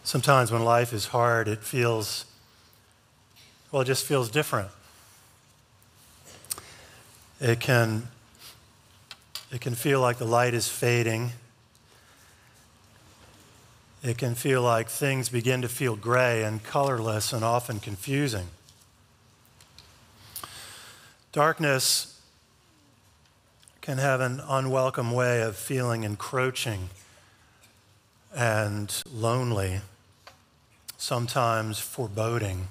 Sometimes when life is hard, it just feels different. It can feel like the light is fading. It can feel like things begin to feel gray and colorless and often confusing. Darkness can have an unwelcome way of feeling encroaching and lonely, sometimes foreboding.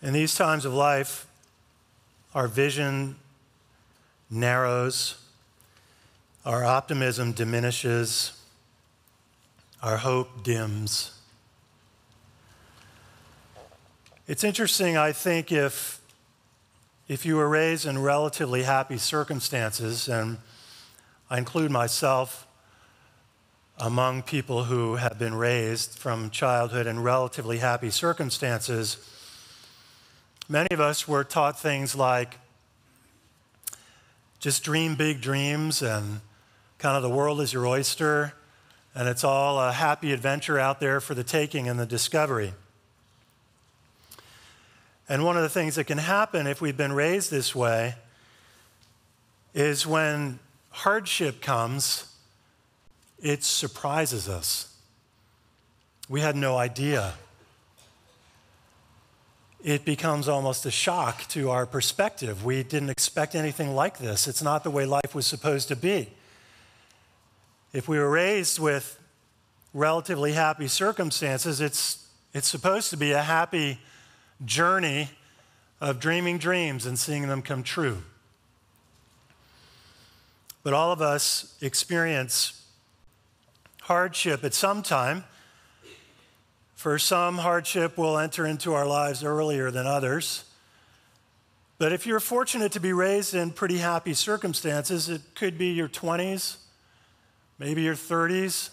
In these times of life, our vision narrows, our optimism diminishes, our hope dims. It's interesting, I think, if you were raised in relatively happy circumstances, and I include myself among people who have been raised from childhood in relatively happy circumstances, many of us were taught things like just dream big dreams and kind of the world is your oyster and it's all a happy adventure out there for the taking and the discovery. And one of the things that can happen if we've been raised this way is when hardship comes, it surprises us. We had no idea. It becomes almost a shock to our perspective. We didn't expect anything like this. It's not the way life was supposed to be. If we were raised with relatively happy circumstances, it's supposed to be a happy journey of dreaming dreams and seeing them come true. But all of us experience hardship at some time. For some, hardship will enter into our lives earlier than others. But if you're fortunate to be raised in pretty happy circumstances, it could be your 20s, maybe your 30s,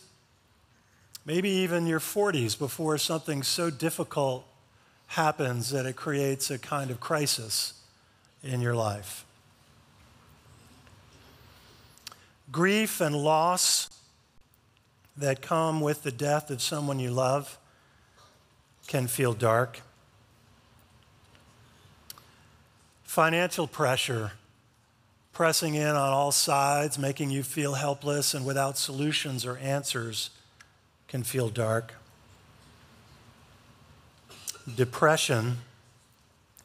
maybe even your 40s before something so difficult happens that it creates a kind of crisis in your life. Grief and loss that come with the death of someone you love can feel dark. Financial pressure, pressing in on all sides, making you feel helpless and without solutions or answers, can feel dark. Depression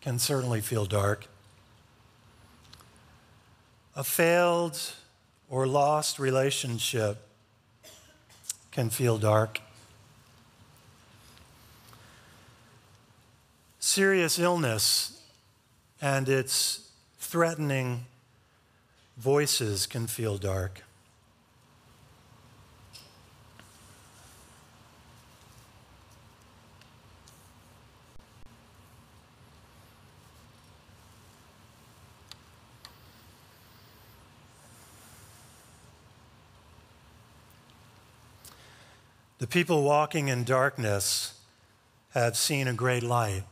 can certainly feel dark. A failed or lost relationship can feel dark. Serious illness and its threatening voices can feel dark. The people walking in darkness have seen a great light.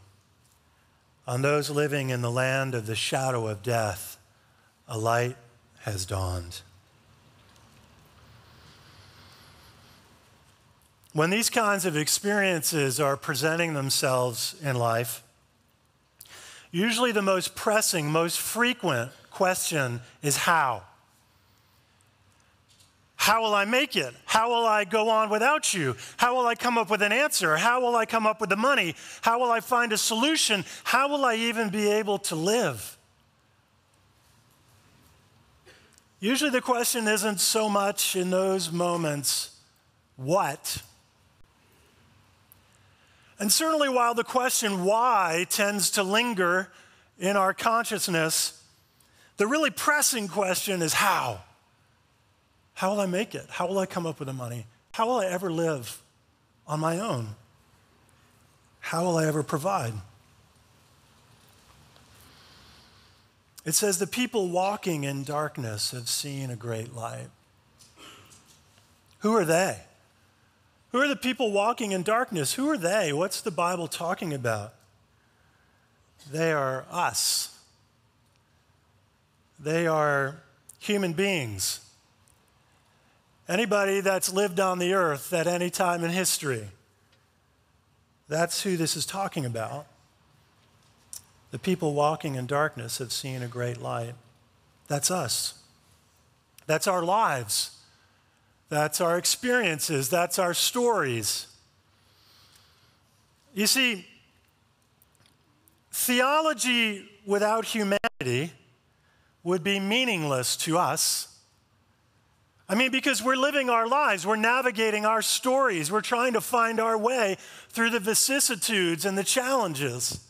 On those living in the land of the shadow of death, a light has dawned. When these kinds of experiences are presenting themselves in life, usually the most pressing, most frequent question is how? How will I make it? How will I go on without you? How will I come up with an answer? How will I come up with the money? How will I find a solution? How will I even be able to live? Usually the question isn't so much in those moments, what? And certainly while the question why tends to linger in our consciousness, the really pressing question is how? How will I make it? How will I come up with the money? How will I ever live on my own? How will I ever provide? It says, the people walking in darkness have seen a great light. Who are they? Who are the people walking in darkness? Who are they? What's the Bible talking about? They are us. They are human beings. Anybody that's lived on the earth at any time in history. That's who this is talking about. The people walking in darkness have seen a great light. That's us. That's our lives. That's our experiences. That's our stories. You see, theology without humanity would be meaningless to us. I mean, because we're living our lives, we're navigating our stories, we're trying to find our way through the vicissitudes and the challenges.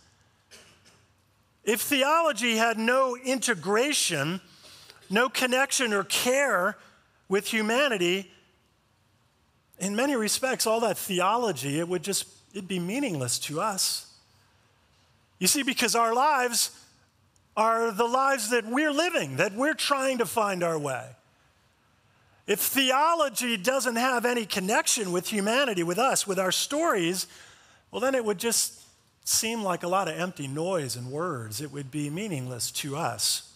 If theology had no integration, no connection or care with humanity, in many respects, all that theology, it'd be meaningless to us. You see, because our lives are the lives that we're living, that we're trying to find our way. If theology doesn't have any connection with humanity, with us, with our stories, well, then it would just seem like a lot of empty noise and words. It would be meaningless to us.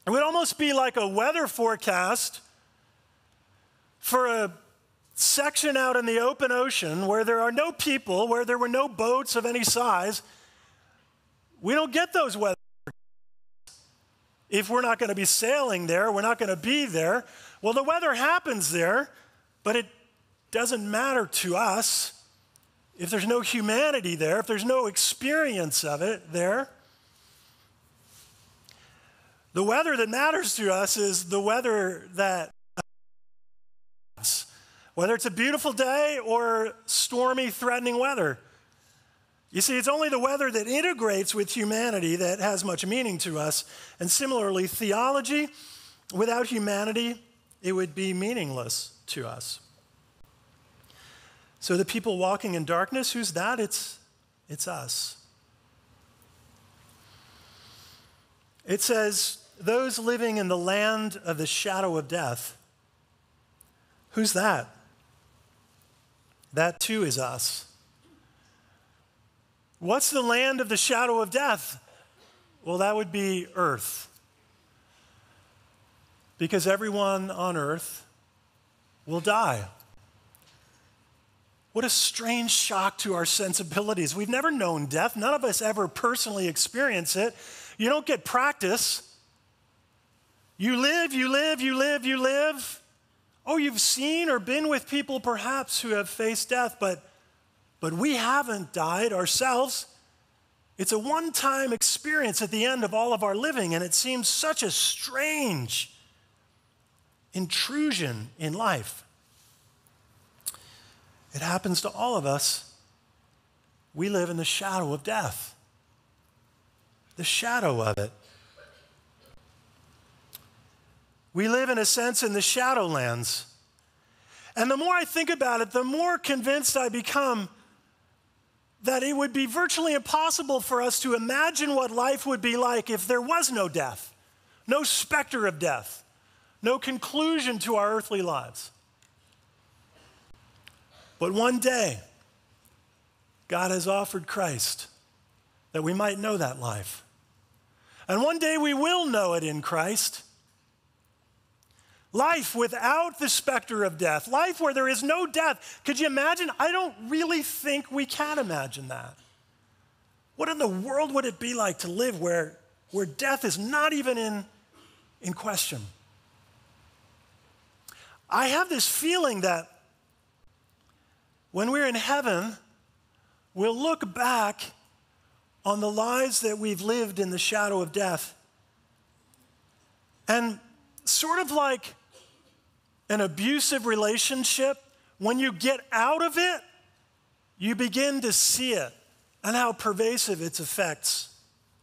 It would almost be like a weather forecast for a section out in the open ocean where there are no people, where there were no boats of any size. We don't get those weather. If we're not going to be sailing there, we're not going to be there. Well, the weather happens there, but it doesn't matter to us if there's no humanity there, if there's no experience of it there. The weather that matters to us is the weather that, whether it's a beautiful day or stormy, threatening weather. You see, it's only the weather that integrates with humanity that has much meaning to us. And similarly, theology without humanity, it would be meaningless to us. So the people walking in darkness, who's that? It's us. It says, those living in the land of the shadow of death. Who's that? That too is us. What's the land of the shadow of death? Well, that would be earth. Because everyone on earth will die. What a strange shock to our sensibilities. We've never known death. None of us ever personally experience it. You don't get practice. You live, you live, you live, you live. Oh, you've seen or been with people perhaps who have faced death, but we haven't died ourselves. It's a one-time experience at the end of all of our living, and it seems such a strange intrusion in life. It happens to all of us. We live in the shadow of death. The shadow of it. We live, in a sense, in the shadowlands. And the more I think about it, the more convinced I become that it would be virtually impossible for us to imagine what life would be like if there was no death, no specter of death, no conclusion to our earthly lives. But one day, God has offered Christ that we might know that life. And one day we will know it in Christ. Life without the specter of death, life where there is no death. Could you imagine? I don't really think we can imagine that. What in the world would it be like to live where death is not even in question? I have this feeling that when we're in heaven, we'll look back on the lives that we've lived in the shadow of death, and sort of like an abusive relationship, when you get out of it, you begin to see it and how pervasive its effects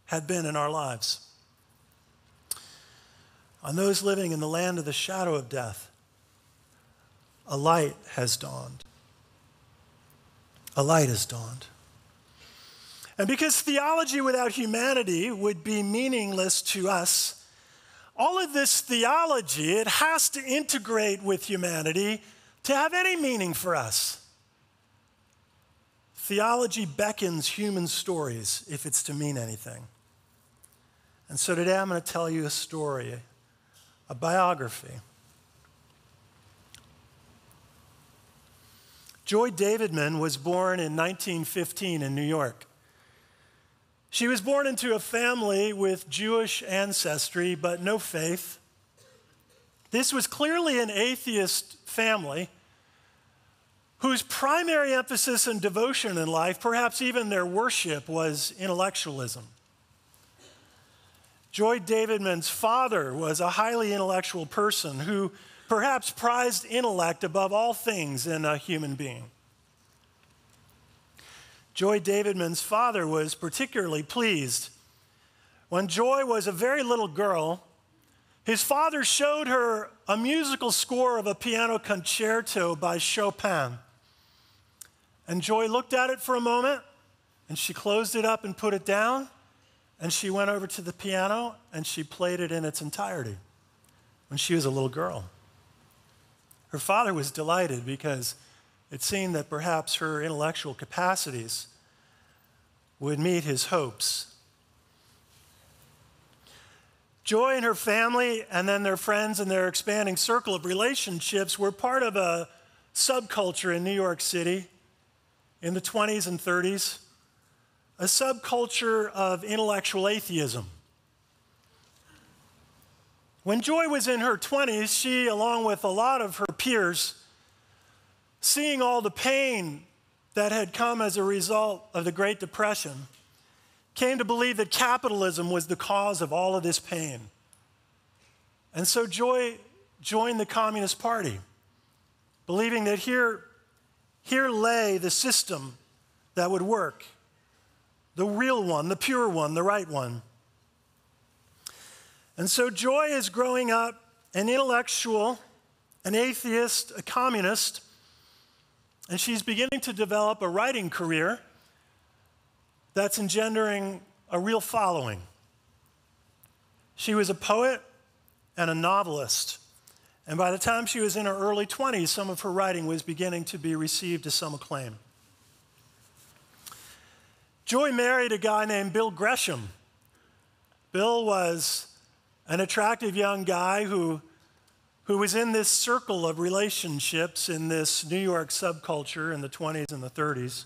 had been in our lives. On those living in the land of the shadow of death, a light has dawned. A light has dawned. And because theology without humanity would be meaningless to us, all of this theology, it has to integrate with humanity to have any meaning for us. Theology beckons human stories if it's to mean anything. And so today I'm going to tell you a story, a biography. Joy Davidman was born in 1915 in New York. She was born into a family with Jewish ancestry, but no faith. This was clearly an atheist family whose primary emphasis and devotion in life, perhaps even their worship, was intellectualism. Joy Davidman's father was a highly intellectual person who perhaps prized intellect above all things in a human being. Joy Davidman's father was particularly pleased. When Joy was a very little girl, his father showed her a musical score of a piano concerto by Chopin. And Joy looked at it for a moment, and she closed it up and put it down, and she went over to the piano, and she played it in its entirety when she was a little girl. Her father was delighted because it seemed that perhaps her intellectual capacities would meet his hopes. Joy and her family, and then their friends and their expanding circle of relationships, were part of a subculture in New York City in the 20s and 30s, a subculture of intellectual atheism. When Joy was in her 20s, she, along with a lot of her peers, seeing all the pain that had come as a result of the Great Depression, came to believe that capitalism was the cause of all of this pain. And so Joy joined the Communist Party, believing that here lay the system that would work, the real one, the pure one, the right one. And so Joy is growing up an intellectual, an atheist, a communist, and she's beginning to develop a writing career that's engendering a real following. She was a poet and a novelist, and by the time she was in her early 20s, some of her writing was beginning to be received to some acclaim. Joy married a guy named Bill Gresham. Bill was an attractive young guy who was in this circle of relationships in this New York subculture in the 20s and the 30s.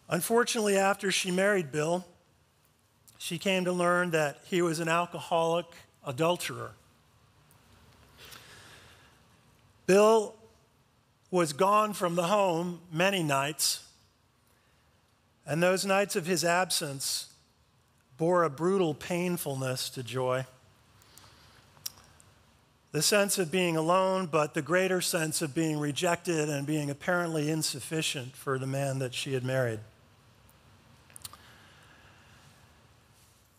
Unfortunately, after she married Bill, she came to learn that he was an alcoholic adulterer. Bill was gone from the home many nights, and those nights of his absence bore a brutal painfulness to Joy. The sense of being alone, but the greater sense of being rejected and being apparently insufficient for the man that she had married.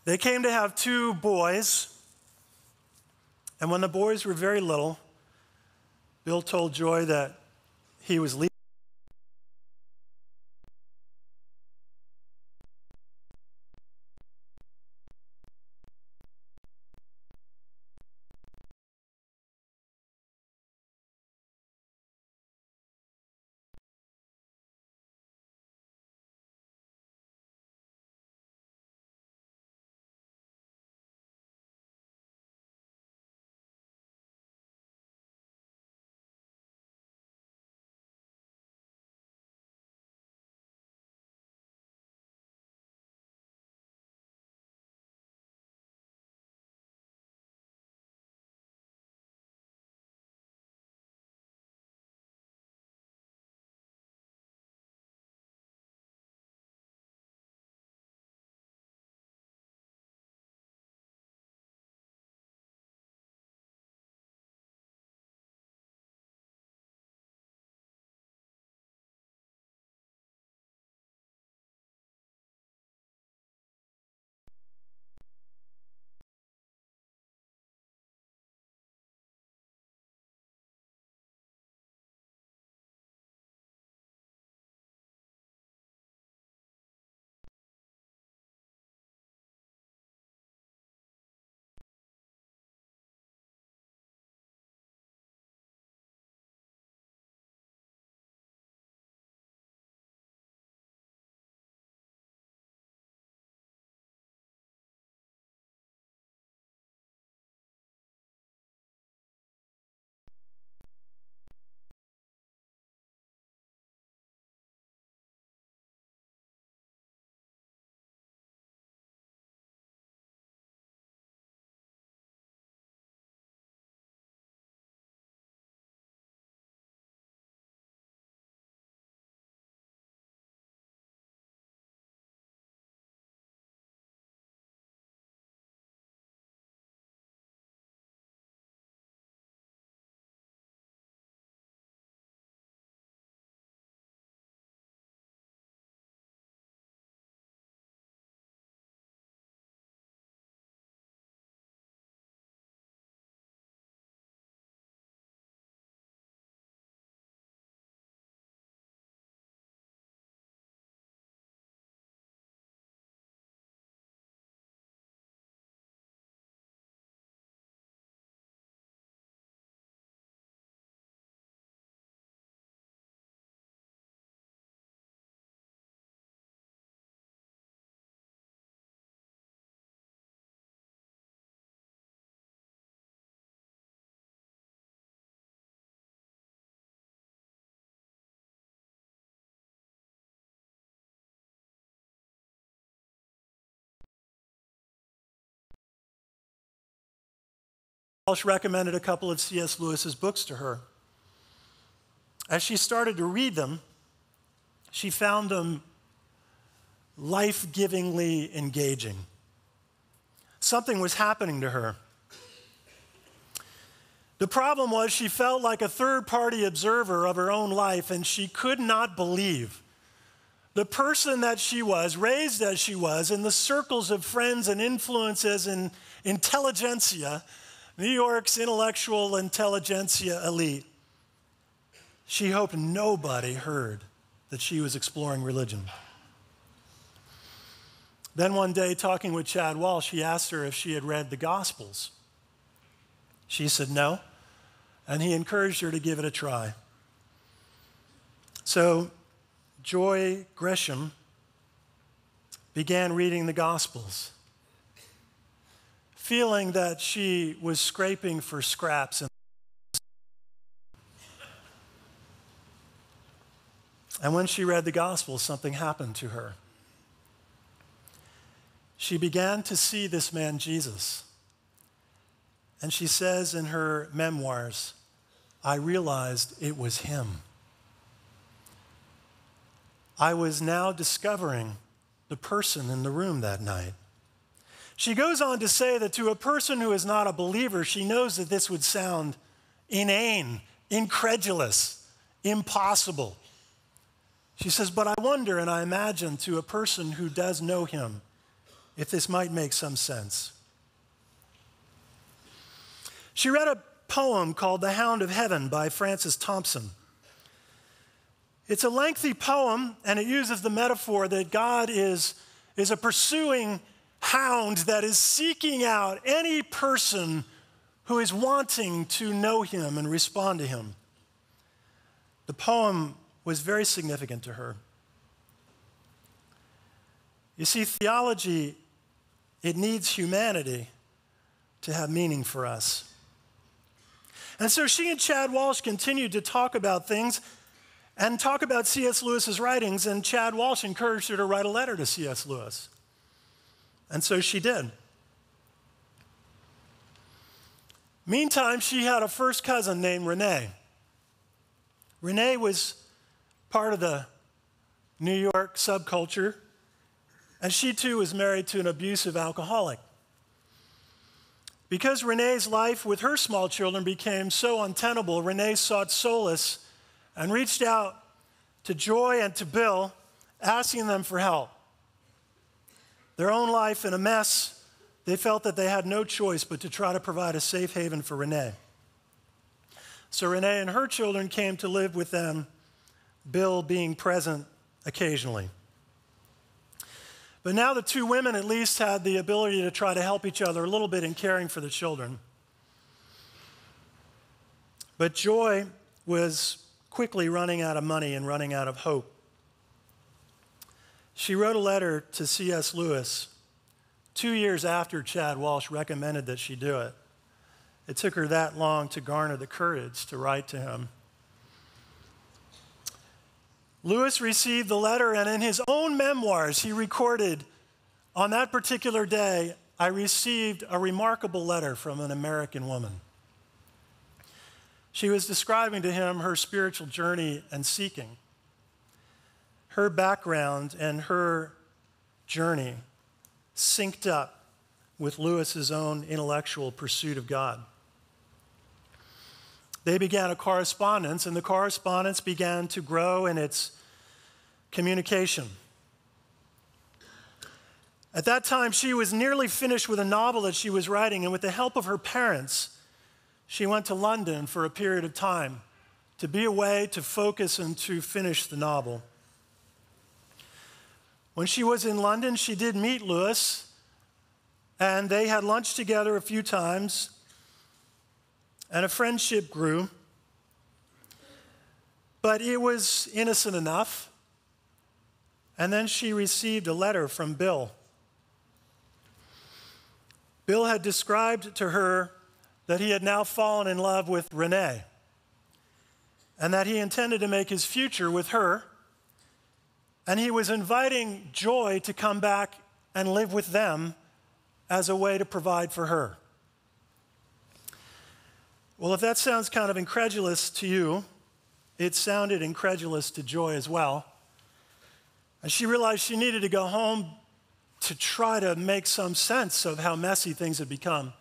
They came to have 2 boys, and when the boys were very little, Bill told Joy that he was leaving. Walsh recommended a couple of C.S. Lewis's books to her. As she started to read them, she found them life-givingly engaging. Something was happening to her. The problem was she felt like a third-party observer of her own life, and she could not believe the person that she was, raised as she was, in the circles of friends and influences and intelligentsia, New York's intellectual intelligentsia elite. She hoped nobody heard that she was exploring religion. Then one day, talking with Chad Walsh, he asked her if she had read the Gospels. She said no, and he encouraged her to give it a try. So Joy Gresham began reading the Gospels, feeling that she was scraping for scraps. And when she read the Gospels, something happened to her. She began to see this man, Jesus. And she says in her memoirs, I realized it was him. I was now discovering the person in the room that night. She goes on to say that to a person who is not a believer, she knows that this would sound inane, incredulous, impossible. She says, but I wonder and I imagine to a person who does know him, if this might make some sense. She read a poem called The Hound of Heaven by Francis Thompson. It's a lengthy poem, and it uses the metaphor that God is a pursuing hound that is seeking out any person who is wanting to know him and respond to him. The poem was very significant to her. You see, theology, it needs humanity to have meaning for us. And so she and Chad Walsh continued to talk about things and talk about C.S. Lewis's writings, and Chad Walsh encouraged her to write a letter to C.S. Lewis. And so she did. Meantime, she had a first cousin named Renee. Renee was part of the New York subculture, and she too was married to an abusive alcoholic. Because Renee's life with her small children became so untenable, Renee sought solace and reached out to Joy and to Bill, asking them for help. Their own life in a mess, they felt that they had no choice but to try to provide a safe haven for Renee. So Renee and her children came to live with them, Bill being present occasionally. But now the two women at least had the ability to try to help each other a little bit in caring for the children. But Joy was quickly running out of money and running out of hope. She wrote a letter to C.S. Lewis 2 years after Chad Walsh recommended that she do it. It took her that long to garner the courage to write to him. Lewis received the letter, and in his own memoirs, he recorded, on that particular day, I received a remarkable letter from an American woman. She was describing to him her spiritual journey and seeking. Her background and her journey synced up with Lewis's own intellectual pursuit of God. They began a correspondence, and the correspondence began to grow in its communication. At that time, she was nearly finished with a novel that she was writing, and with the help of her parents, she went to London for a period of time to be away, to focus, and to finish the novel. When she was in London, she did meet Lewis, and they had lunch together a few times, and a friendship grew. But it was innocent enough. And then she received a letter from Bill. Bill had described to her that he had now fallen in love with Renee, and that he intended to make his future with her, and he was inviting Joy to come back and live with them as a way to provide for her. Well, if that sounds kind of incredulous to you, it sounded incredulous to Joy as well. And she realized she needed to go home to try to make some sense of how messy things had become.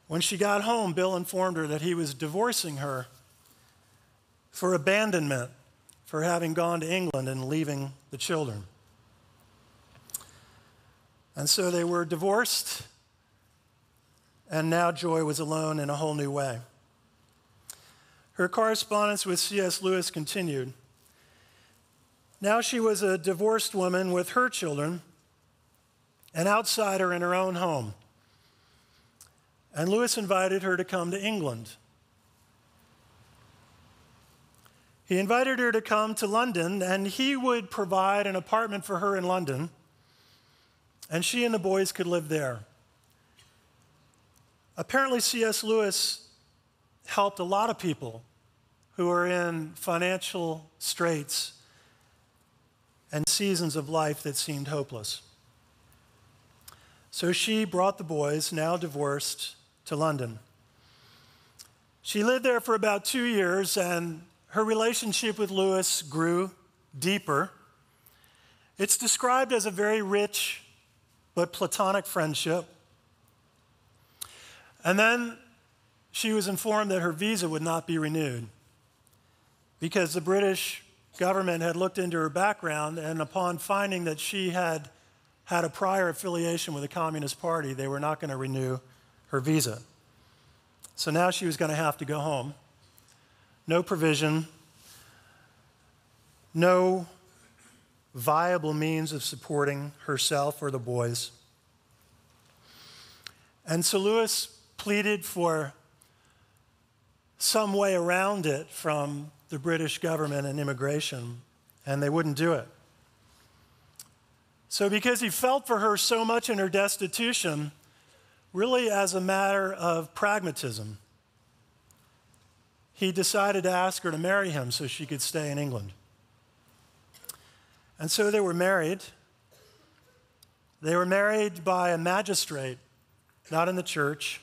When she got home, Bill informed her that he was divorcing her for abandonment, for having gone to England and leaving the children. And so they were divorced, and now Joy was alone in a whole new way. Her correspondence with C.S. Lewis continued. Now she was a divorced woman with her children, an outsider in her own home. And Lewis invited her to come to England. He invited her to come to London, and he would provide an apartment for her in London, and she and the boys could live there. Apparently, C.S. Lewis helped a lot of people who were in financial straits and seasons of life that seemed hopeless. So she brought the boys, now divorced, to London. She lived there for about 2 years, and her relationship with Lewis grew deeper. It's described as a very rich but platonic friendship. And then she was informed that her visa would not be renewed because the British government had looked into her background, and upon finding that she had had a prior affiliation with the Communist Party, they were not going to renew her visa. So now she was going to have to go home. No provision, no viable means of supporting herself or the boys. And so Lewis pleaded for some way around it from the British government and immigration, and they wouldn't do it. So because he felt for her so much in her destitution, really as a matter of pragmatism, he decided to ask her to marry him so she could stay in England. And so they were married. They were married by a magistrate, not in the church,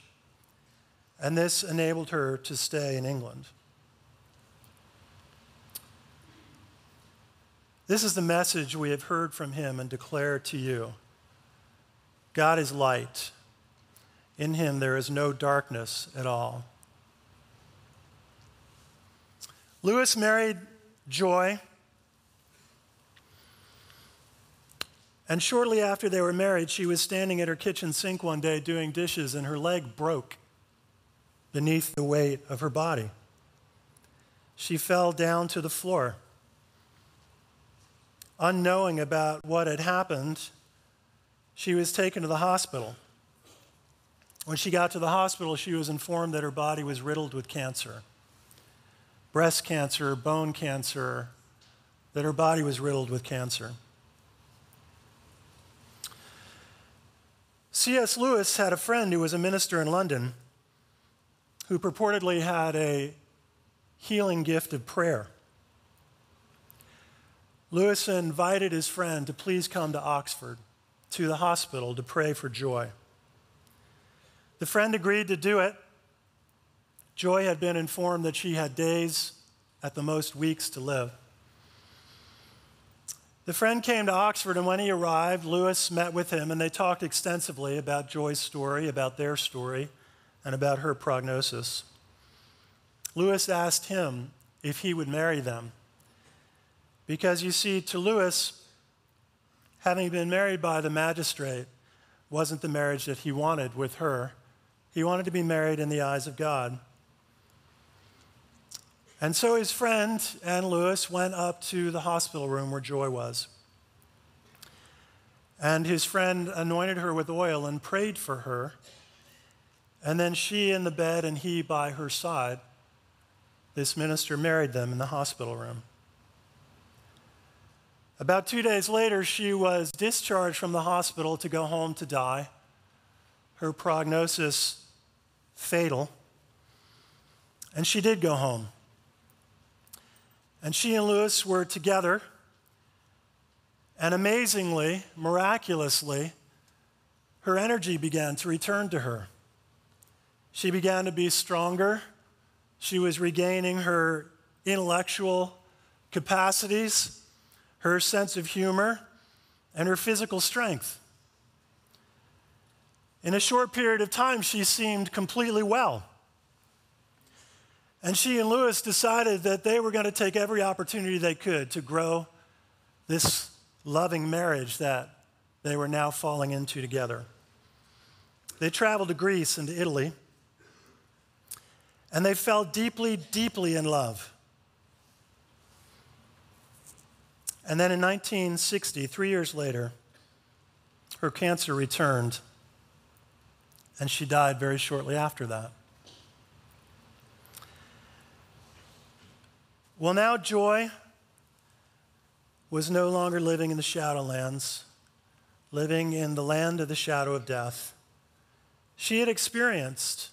and this enabled her to stay in England. This is the message we have heard from him and declare to you. God is light. In him there is no darkness at all. Lewis married Joy, and shortly after they were married, she was standing at her kitchen sink one day doing dishes, and her leg broke beneath the weight of her body. She fell down to the floor. Unknowing about what had happened, she was taken to the hospital. When she got to the hospital, she was informed that her body was riddled with cancer. Breast cancer, bone cancer, that her body was riddled with cancer. C.S. Lewis had a friend who was a minister in London who purportedly had a healing gift of prayer. Lewis invited his friend to please come to Oxford, to the hospital, to pray for Joy. The friend agreed to do it. Joy had been informed that she had days, at the most weeks, to live. The friend came to Oxford, and when he arrived, Lewis met with him, and they talked extensively about Joy's story, about their story, and about her prognosis. Lewis asked him if he would marry them. Because you see, to Lewis, having been married by the magistrate wasn't the marriage that he wanted with her. He wanted to be married in the eyes of God. And so his friend and Lewis went up to the hospital room where Joy was. And his friend anointed her with oil and prayed for her. And then she in the bed and he by her side, this minister married them in the hospital room. About 2 days later, she was discharged from the hospital to go home to die. Her prognosis fatal. And she did go home. And she and Lewis were together. And amazingly, miraculously, her energy began to return to her. She began to be stronger. She was regaining her intellectual capacities, her sense of humor, and her physical strength. In a short period of time, she seemed completely well. And she and Louis decided that they were going to take every opportunity they could to grow this loving marriage that they were now falling into together. They traveled to Greece and to Italy, and they fell deeply, deeply in love. And then in 1960, 3 years later, her cancer returned, and she died very shortly after that. Well, now Joy was no longer living in the Shadowlands, living in the land of the shadow of death. She had experienced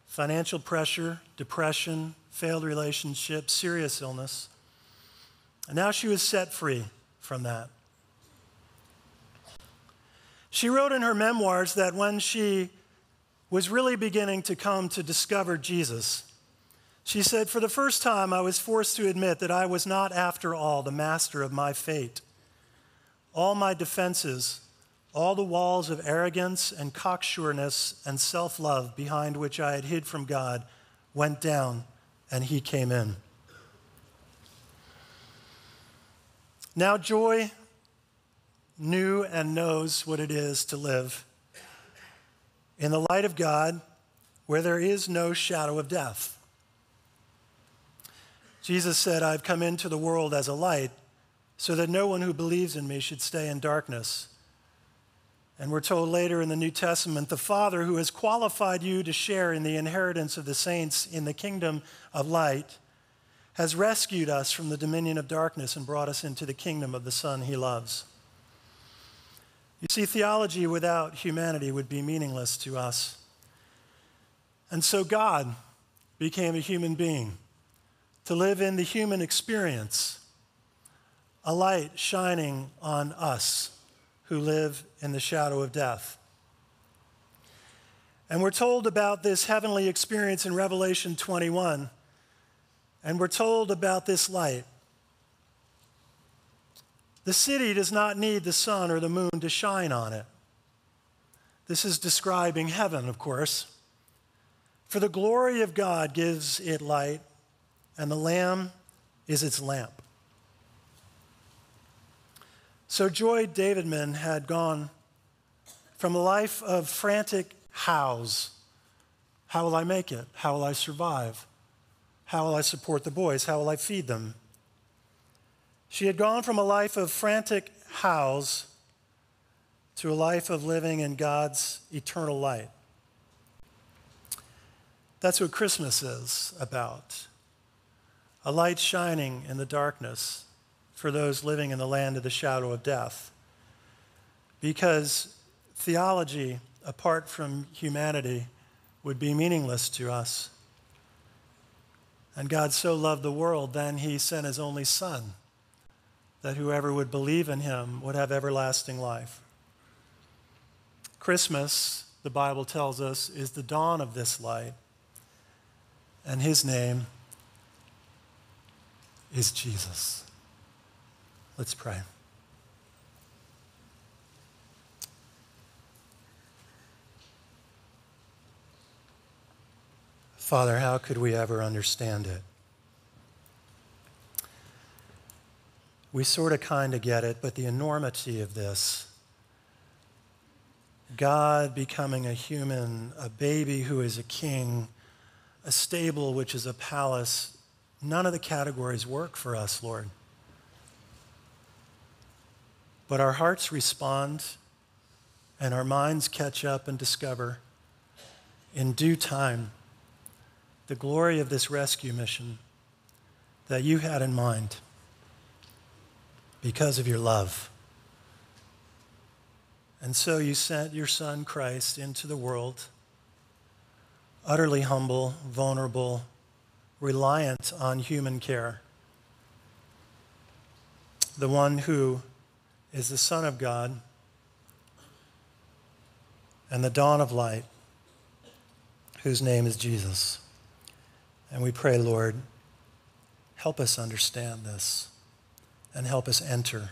financial pressure, depression, failed relationships, serious illness, and now she was set free from that. She wrote in her memoirs that when she was really beginning to come to discover Jesus, she said, "For the first time, I was forced to admit that I was not, after all, the master of my fate. All my defenses, all the walls of arrogance and cocksureness and self-love behind which I had hid from God went down, and he came in." Now Joy knew and knows what it is to live in the light of God where there is no shadow of death. Jesus said, "I've come into the world as a light so that no one who believes in me should stay in darkness." And we're told later in the New Testament, "The Father who has qualified you to share in the inheritance of the saints in the kingdom of light has rescued us from the dominion of darkness and brought us into the kingdom of the Son he loves." You see, theology without humanity would be meaningless to us. And so God became a human being to live in the human experience, a light shining on us who live in the shadow of death. And we're told about this heavenly experience in Revelation 21, and we're told about this light. The city does not need the sun or the moon to shine on it. This is describing heaven, of course. For the glory of God gives it light, and the Lamb is its lamp. So Joy Davidman had gone from a life of frantic hows. How will I make it? How will I survive? How will I support the boys? How will I feed them? She had gone from a life of frantic hows to a life of living in God's eternal light. That's what Christmas is about. A light shining in the darkness for those living in the land of the shadow of death. Because theology, apart from humanity, would be meaningless to us. And God so loved the world, then he sent his only Son, that whoever would believe in him would have everlasting life. Christmas, the Bible tells us, is the dawn of this light, and his name is Jesus. Let's pray. Father, how could we ever understand it? We sort of kind of get it, but the enormity of this, God becoming a human, a baby who is a king, a stable which is a palace, none of the categories work for us, Lord. But our hearts respond and our minds catch up and discover in due time the glory of this rescue mission that you had in mind because of your love. And so you sent your Son, Christ, into the world, utterly humble, vulnerable, reliant on human care. The one who is the Son of God and the dawn of light, whose name is Jesus. And we pray, Lord, help us understand this and help us enter